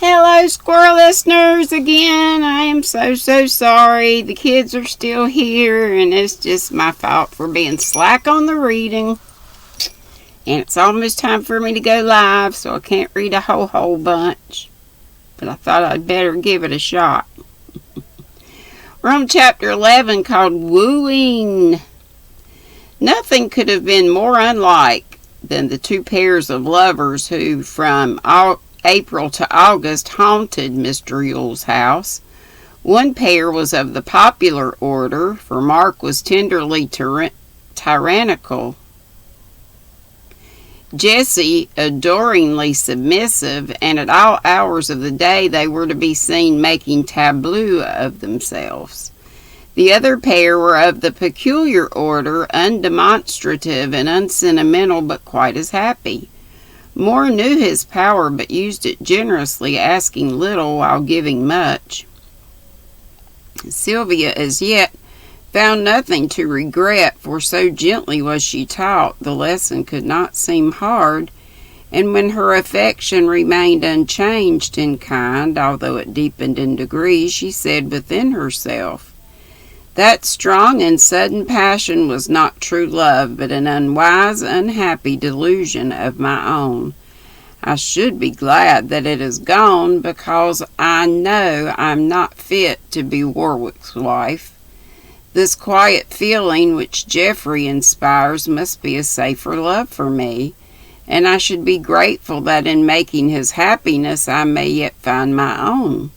Hello, squirrel listeners again. I am so sorry. The kids are still here, and it's just my fault for being slack on the reading. And it's almost time for me to go live, so I can't read a whole bunch. But I thought I'd better give it a shot. We're on chapter 11 called Wooing. Nothing could have been more unlike than the two pairs of lovers who, from April to August, haunted Mr. Yule's house. One pair was of the popular order, for Mark was tenderly tyrannical, Jessie adoringly submissive, and at all hours of the day they were to be seen making tableaux of themselves. The other pair were of the peculiar order, undemonstrative and unsentimental, but quite as happy. Moore knew his power, but used it generously, asking little while giving much. Sylvia as yet found nothing to regret, for so gently was she taught, the lesson could not seem hard, and when her affection remained unchanged in kind, although it deepened in degree, she said within herself, "That strong and sudden passion was not true love, but an unwise, unhappy delusion of my own. I should be glad that it is gone, because I know I'm not fit to be Warwick's wife. This quiet feeling which Geoffrey inspires must be a safer love for me, and I should be grateful that in making his happiness I may yet find my own."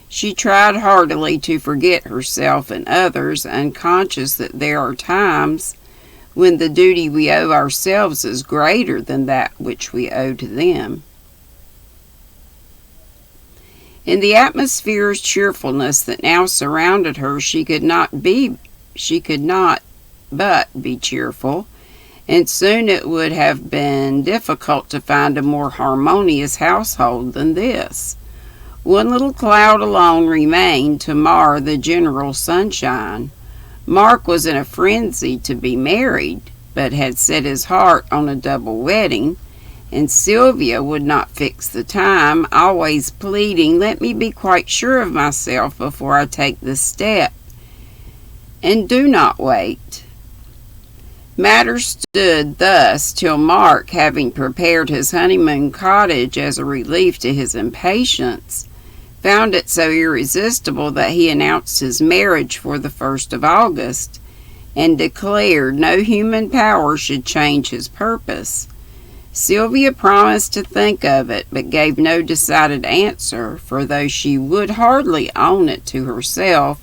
She tried heartily to forget herself and others, unconscious that there are times when the duty we owe ourselves is greater than that which we owe to them. In the atmosphere of cheerfulness that now surrounded her, she could not but be cheerful, and soon it would have been difficult to find a more harmonious household than this. One little cloud alone remained to mar the general sunshine. Mark was in a frenzy to be married, but had set his heart on a double wedding, and Sylvia would not fix the time, always pleading, "Let me be quite sure of myself before I take this step, and do not wait." Matters stood thus till Mark, having prepared his honeymoon cottage as a relief to his impatience, found it so irresistible that he announced his marriage for the 1st of August, and declared no human power should change his purpose. Sylvia promised to think of it, but gave no decided answer, for though she would hardly own it to herself,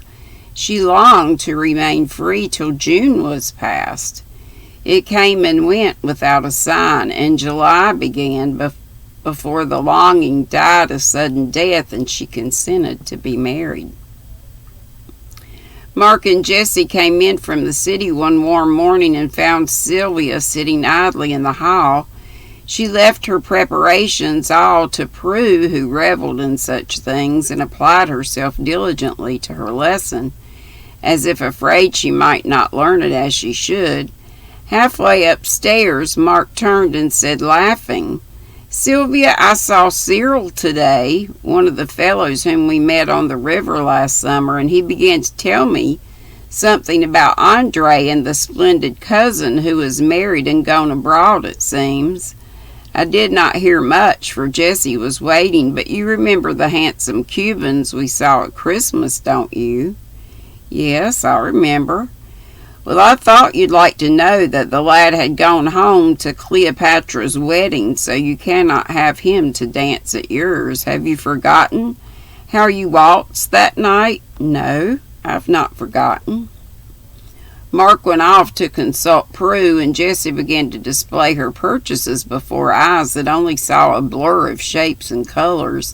she longed to remain free till June was past. It came and went without a sign, and July began before the longing died a sudden death, and she consented to be married. Mark and Jessie came in from the city one warm morning and found Sylvia sitting idly in the hall. She left her preparations all to Prue, who reveled in such things, and applied herself diligently to her lesson, as if afraid she might not learn it as she should. Halfway upstairs, Mark turned and said, laughing, "Sylvia, I saw Cyril today, one of the fellows whom we met on the river last summer, and he began to tell me something about Andre and the splendid cousin who is married and gone abroad, it seems. I did not hear much, for Jessie was waiting, but you remember the handsome Cubans we saw at Christmas, don't you?" "Yes, I remember." "Well, I thought you'd like to know that the lad had gone home to Cleopatra's wedding, so you cannot have him to dance at yours. Have you forgotten how you waltzed that night?" "No, I've not forgotten." Mark went off to consult Prue, and Jessie began to display her purchases before eyes that only saw a blur of shapes and colors,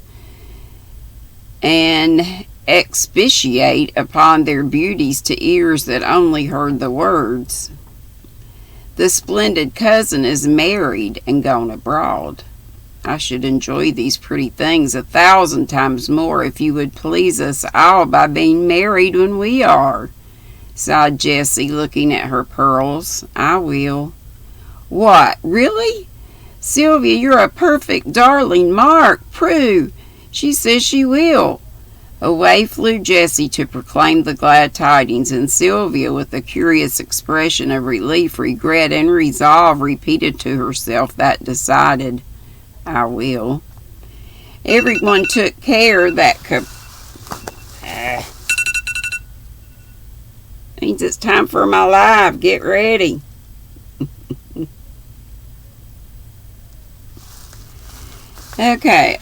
and expatiate upon their beauties to ears that only heard the words. "The splendid cousin is married and gone abroad. I should enjoy these pretty things 1,000 times more if you would please us all by being married when we are," sighed Jessie, looking at her pearls. "I will." "What, really? Sylvia, you're a perfect darling. Mark, Prue, She says she will. Away flew Jessie to proclaim the glad tidings, and Sylvia, with a curious expression of relief, regret, and resolve, repeated to herself that decided, "I will." Everyone took care that means it's time for my live. Get ready. Okay,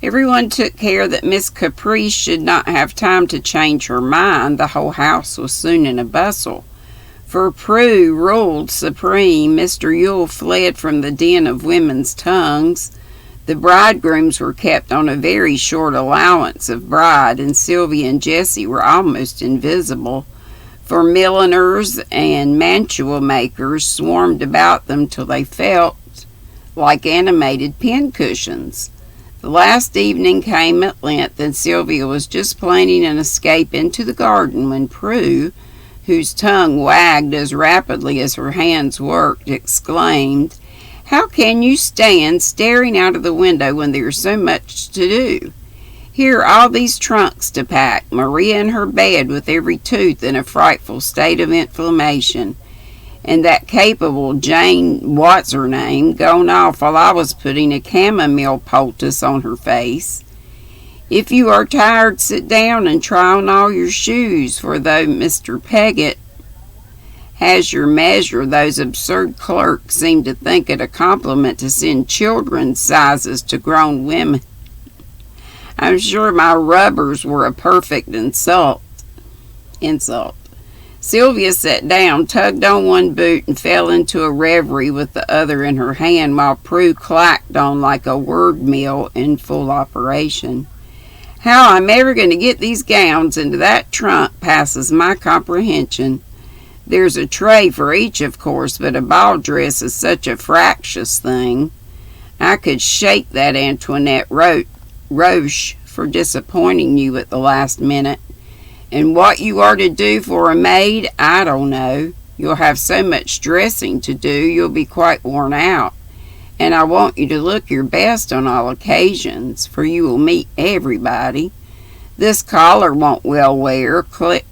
everyone took care that Miss Caprice should not have time to change her mind. The whole house was soon in a bustle. For Prue ruled supreme. Mr. Yule fled from the den of women's tongues. The bridegrooms were kept on a very short allowance of bride, and Sylvia and Jessie were almost invisible, for milliners and mantua makers swarmed about them till they felt like animated pincushions. The last evening came at length, and Sylvia was just planning an escape into the garden when Prue, whose tongue wagged as rapidly as her hands worked, exclaimed, "How can you stand staring out of the window when there's so much to do? Here are all these trunks to pack, Maria in her bed with every tooth in a frightful state of inflammation, and that capable Jane what's-her-name gone off while I was putting a chamomile poultice on her face. If you are tired, sit down and try on all your shoes, for though Mr. Peggott has your measure, those absurd clerks seem to think it a compliment to send children's sizes to grown women. I'm sure my rubbers were a perfect insult. Sylvia sat down, tugged on one boot, and fell into a reverie with the other in her hand, while Prue clacked on like a word mill in full operation. How I'm ever going to get these gowns into that trunk passes my comprehension. There's a tray for each, of course, but a ball dress is such a fractious thing. I could shake that Antoinette Roche for disappointing you at the last minute. And what you are to do for a maid, I don't know. You'll have so much dressing to do, you'll be quite worn out. And I want you to look your best on all occasions, for you will meet everybody. This collar won't wear. Clara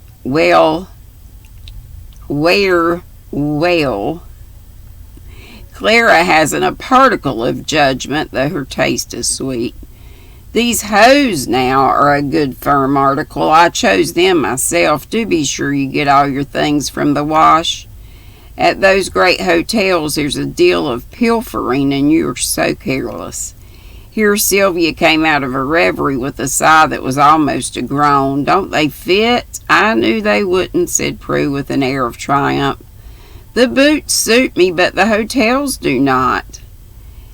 hasn't a particle of judgment, though her taste is sweet. These hose now are a good firm article. I chose them myself. Do be sure you get all your things from the wash. At those great hotels there's a deal of pilfering, and you're so careless." Here Sylvia came out of her reverie with a sigh that was almost a groan. "Don't they fit?" "I knew they wouldn't," said Prue with an air of triumph. "The boots suit me, but the hotels do not.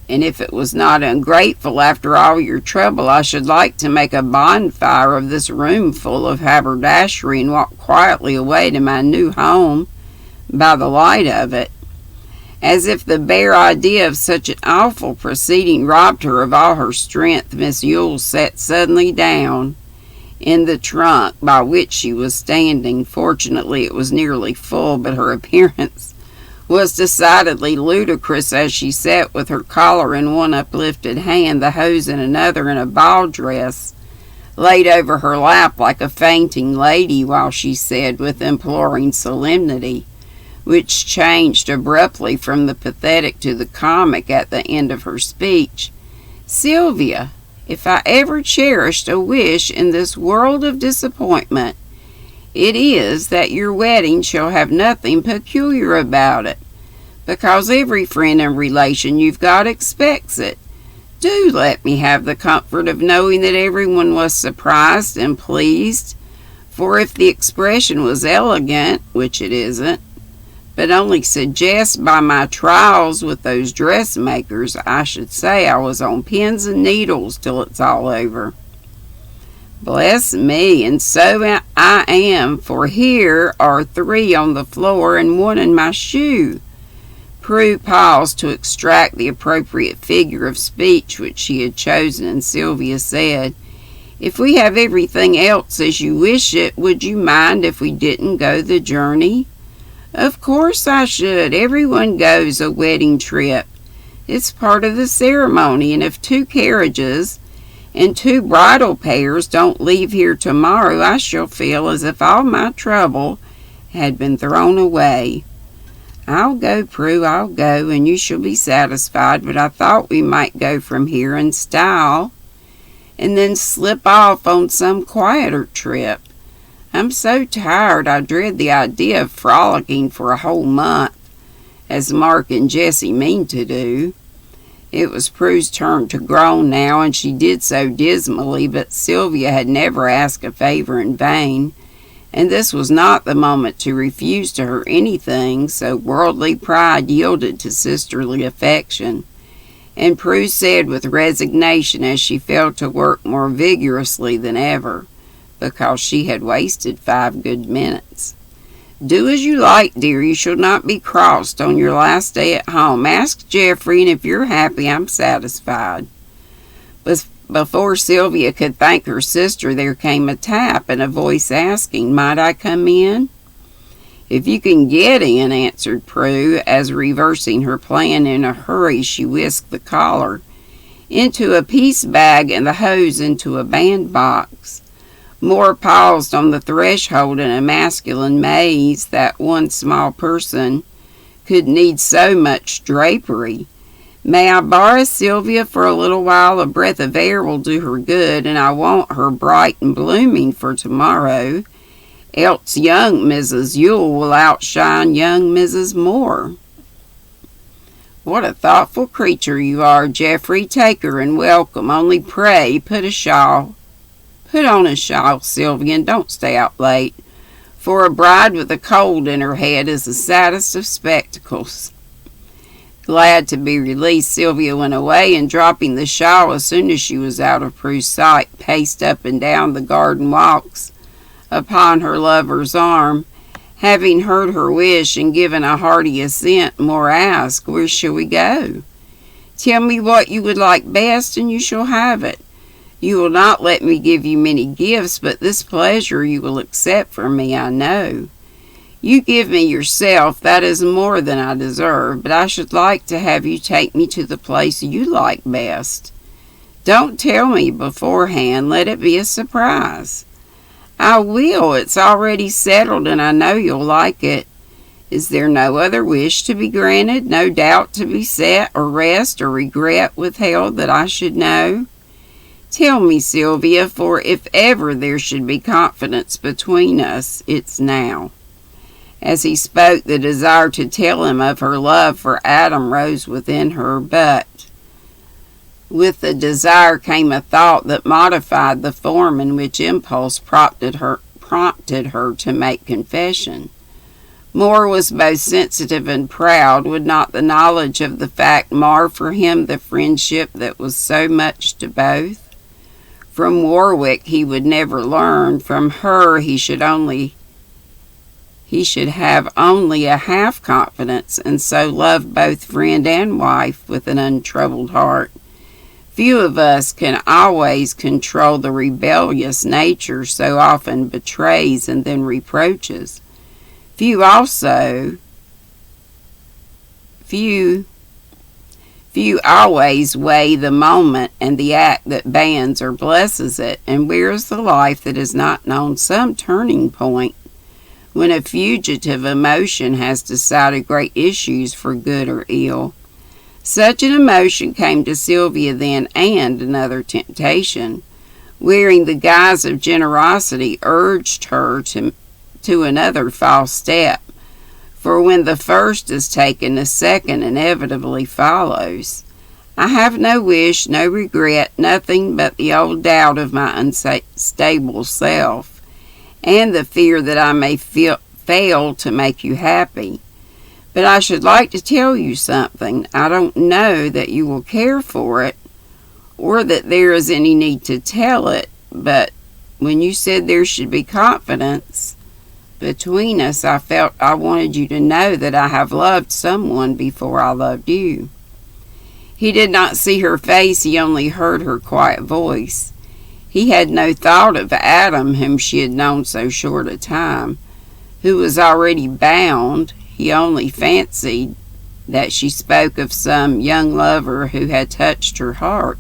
And if it was not ungrateful after all your trouble, I should like to make a bonfire of this room full of haberdashery and walk quietly away to my new home by the light of it." As if the bare idea of such an awful proceeding robbed her of all her strength, Miss Yule sat suddenly down in the trunk by which she was standing. Fortunately it was nearly full, but her appearance was decidedly ludicrous as she sat with her collar in one uplifted hand, the hose in another, and a ball dress laid over her lap like a fainting lady, while she said with imploring solemnity, which changed abruptly from the pathetic to the comic at the end of her speech, "Sylvia, if I ever cherished a wish in this world of disappointment, it is that your wedding shall have nothing peculiar about it, because every friend and relation you've got expects it. Do let me have the comfort of knowing that everyone was surprised and pleased, for if the expression was elegant, which it isn't, but only suggests by my trials with those dressmakers, I should say I was on pins and needles till it's all over." "Bless me, and so I am, for here are 3 on the floor and 1 in my shoe." Prue paused to extract the appropriate figure of speech which she had chosen, and Sylvia said, "If we have everything else as you wish it, would you mind if we didn't go the journey?" Of course I should. Everyone goes a wedding trip. It's part of the ceremony, and if 2 carriages and 2 bridal pairs don't leave here tomorrow, I shall feel as if all my trouble had been thrown away. I'll go, Prue, I'll go, and you shall be satisfied, but I thought we might go from here in style, and then slip off on some quieter trip. I'm so tired I dread the idea of frolicking for a whole month, as Mark and Jessie mean to do. It was Prue's turn to groan now, and she did so dismally, but Sylvia had never asked a favor in vain, and this was not the moment to refuse to her anything, so worldly pride yielded to sisterly affection, and Prue said with resignation as she fell to work more vigorously than ever, because she had wasted 5 good minutes. Do as you like, dear. You shall not be crossed on your last day at home. Ask Geoffrey, and if you're happy, I'm satisfied. But before Sylvia could thank her sister, there came a tap and a voice asking, "Might I come in?" "If you can get in," answered Prue, as reversing her plan in a hurry, she whisked the collar into a piece bag and the hose into a bandbox. Moore paused on the threshold in a masculine maze that one small person could need so much drapery. "May I borrow Sylvia for a little while? A breath of air will do her good, and I want her bright and blooming for tomorrow, else young Mrs. Yule will outshine young Mrs. Moore." "What a thoughtful creature you are, Geoffrey. Take her and welcome. Only pray put on a shawl, Sylvia, and don't stay out late, for a bride with a cold in her head is the saddest of spectacles." Glad to be released, Sylvia went away, and dropping the shawl as soon as she was out of Prue's sight, paced up and down the garden walks upon her lover's arm. Having heard her wish and given a hearty assent, Moore asked, "Where shall we go?" "Tell me what you would like best, and you shall have it. You will not let me give you many gifts, but this pleasure you will accept from me, I know. You give me yourself, that is more than I deserve, but I should like to have you take me to the place you like best. Don't tell me beforehand, let it be a surprise." "I will, it's already settled, and I know you'll like it. Is there no other wish to be granted, no doubt to be set, or rest, or regret withheld that I should know? Tell me, Sylvia, for if ever there should be confidence between us, it's now." As he spoke, the desire to tell him of her love for Adam rose within her, but with the desire came a thought that modified the form in which impulse prompted her to make confession. Moore was both sensitive and proud. Would not the knowledge of the fact mar for him the friendship that was so much to both? From Warwick he would never learn. From her he should have only a half confidence, and so love both friend and wife with an untroubled heart. Few of us can always control the rebellious nature so often betrays and then reproaches. Few always weigh the moment and the act that bans or blesses it, and where is the life that has not known some turning point when a fugitive emotion has decided great issues for good or ill? Such an emotion came to Sylvia then, and another temptation, wearing the guise of generosity, urged her to another false step. For when the first is taken, the second inevitably follows. I have no wish, no regret, nothing but the old doubt of my unstable self, and the fear that I may fail to make you happy. But I should like to tell you something. I don't know that you will care for it, or that there is any need to tell it, but when you said there should be confidence between us, I felt I wanted you to know that I have loved someone before I loved you." He did not see her face, he only heard her quiet voice. He had no thought of Adam, whom she had known so short a time, who was already bound. He only fancied that she spoke of some young lover who had touched her heart,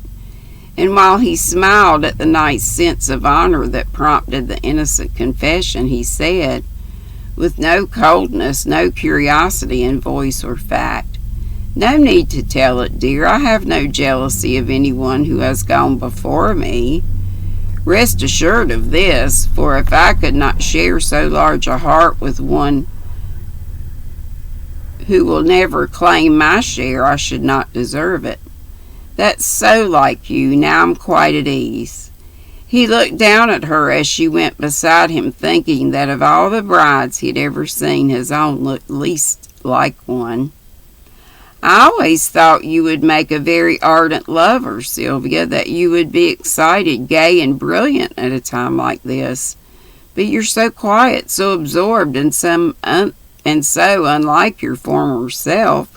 and while he smiled at the nice sense of honor that prompted the innocent confession, he said, with no coldness, no curiosity in voice or fact, "No need to tell it, dear. I have no jealousy of anyone who has gone before me. Rest assured of this, for if I could not share so large a heart with one who will never claim my share, I should not deserve it. That's so like you. Now I'm quite at ease." He looked down at her as she went beside him, thinking that of all the brides he had ever seen, his own looked least like one. "I always thought you would make a very ardent lover, Sylvia, that you would be excited, gay, and brilliant at a time like this. But you're so quiet, so absorbed, and so unlike your former self,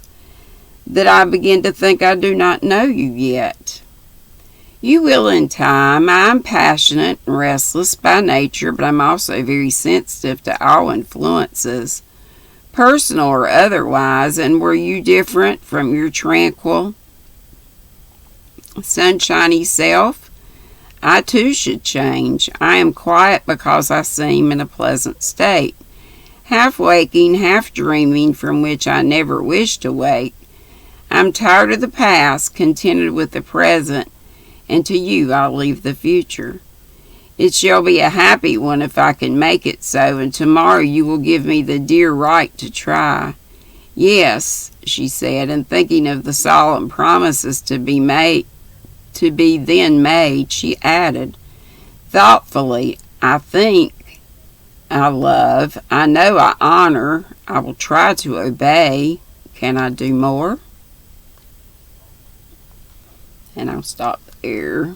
that I begin to think I do not know you yet." "You will in time. I'm passionate and restless by nature, but I'm also very sensitive to all influences, personal or otherwise. And were you different from your tranquil, sunshiny self, I too should change. I am quiet because I seem in a pleasant state, half waking, half dreaming, from which I never wish to wake. I'm tired of the past, contented with the present, and to you I'll leave the future. It shall be a happy one if I can make it so, and tomorrow you will give me the dear right to try." "Yes," she said, and thinking of the solemn promises to be then made, she added, thoughtfully, "I think, I love, I know, I honor, I will try to obey. Can I do more?" And I'll stop there.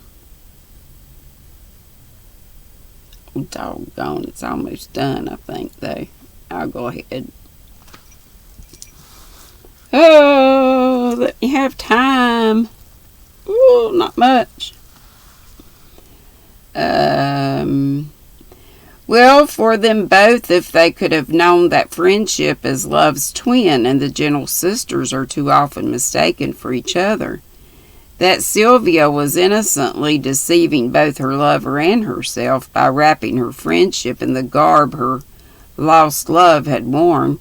Oh, doggone, it's almost done, I think, though. I'll go ahead. Oh, let me have time. Oh, not much. Well, for them both, if they could have known that friendship is love's twin and the gentle sisters are too often mistaken for each other, that Sylvia was innocently deceiving both her lover and herself by wrapping her friendship in the garb her lost love had worn,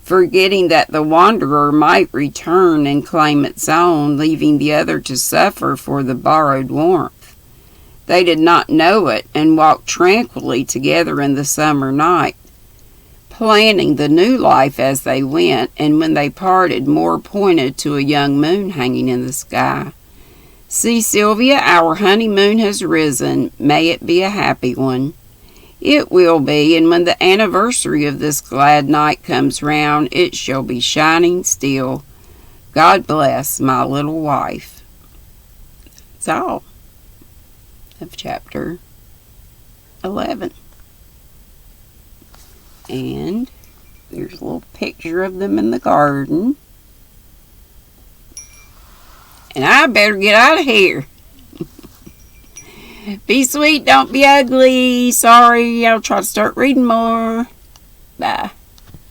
forgetting that the wanderer might return and claim its own, leaving the other to suffer for the borrowed warmth. They did not know it, and walked tranquilly together in the summer night, planning the new life as they went, and when they parted, more pointed to a young moon hanging in the sky. "See, Sylvia, our honeymoon has risen. May it be a happy one." "It will be, and when the anniversary of this glad night comes round, it shall be shining still. God bless my little wife." That's all of chapter 11. And there's a little picture of them in the garden. And I better get out of here. Be sweet, don't be ugly. Sorry, I'll try to start reading more. Bye.